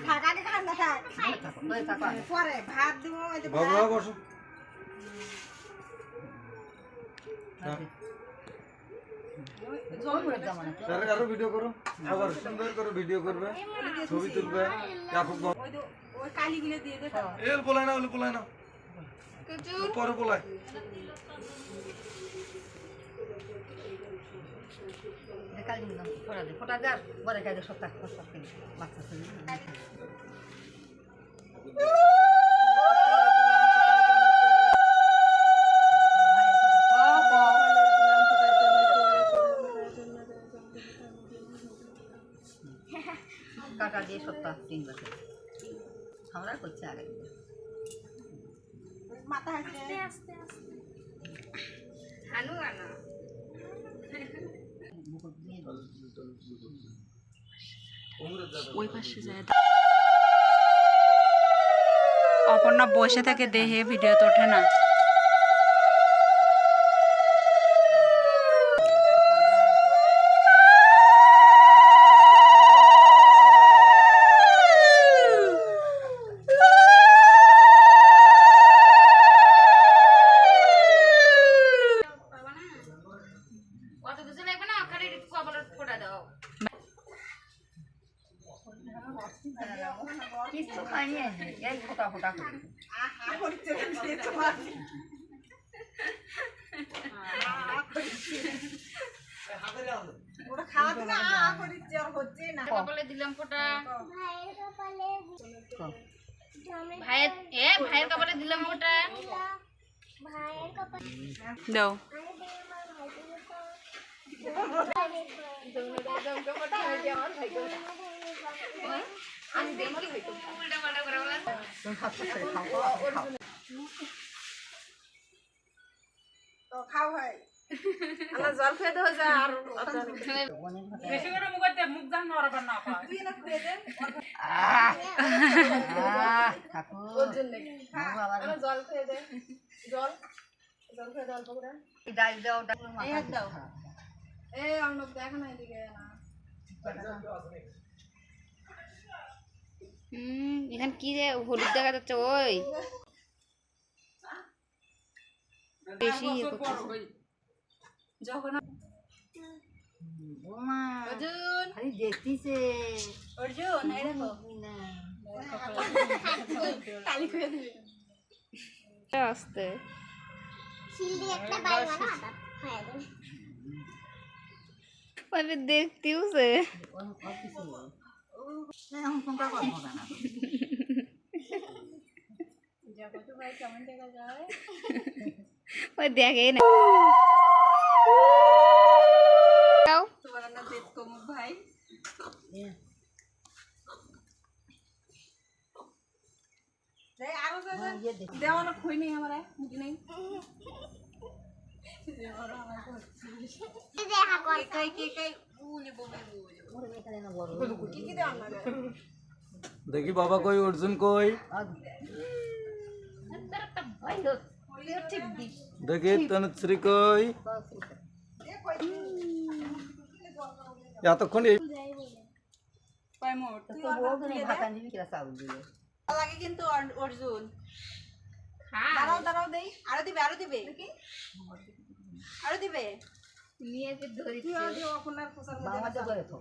থাক আগে খান না থাক পরে ভাত দিব এই যে বাবা বসো আরো ভিডিও করো আবার সুন্দর করে ভিডিও করবে ছবি তুলবে ওই কালিগুলো দিয়ে দে এল পোলায় না ওলে পোলায় না পরে পোলায় ফোটা দে বড় কাজে সপ্তাহ বাচ্চা কাটা দিয়ে সপ্তাহ 3 বছর আমরা করছি আগে মাথা আস্তে আস্তে হানু আনা ওই পাশে যায় অপর্ণা বসে থেকে দেহে ভিডিও তো ওঠে না কিছু খাইনি এই ফোটা ফোটা করে ওটা খাওয়াতে না করিচ্ছে আর হচ্ছে না কপালে দিলাম ফোঁটা ভাইয়ের কপালে দিলাম ফোঁটা দাও আমি দেখি উল্টা পাল্টা করে বলা তো খাও ভাই আমরা জল খেয়ে দেওয়া যায় আর বেশি করে মুখে মুখ জান নরবার না পায় তুই না খেয়ে দে ঠাকুর আমরা জল খেয়ে দে জল খেয়ে জল পকড়া ডাল দাও ডাল এই দাও এই আমরা দেখো না এদিকে না এখানে কি রে হলুদ দেখা যাচ্ছে ওই বেশি যখন ওমা অর্জুন খালি দেখতিছে অর্জুন এই দেখো কালি খেয়ে দিবি আস্তে শিলদি একটা বাই বানা খায় দেন আমি দেখতেও সে এখন কোনটা করব না জগত ভাই কেমন দেখা যায় ওই দেখে না তোমার না দেখ কমুক ভাই এই আরো দেওয়া না খুই নেই আমরা মুখি নেই দেখা কর কে উলি বলে মোরে মেকালে না বড় কি দেওয়া না দেখি বাবা কই অর্জুন কই দেখি তনুশ্রী কই এতক্ষণ এই পাই মোট তো বউ করে ভাত আনবি কিরা চাউল দিয়ে লাগে কিন্তু অর্জুন খা দাঁড়াও দেই আরো দিবে আরো দিবে নিয়ে যে ধরি তুই আর দিও আপনার পোশাক বাবা তো করে তো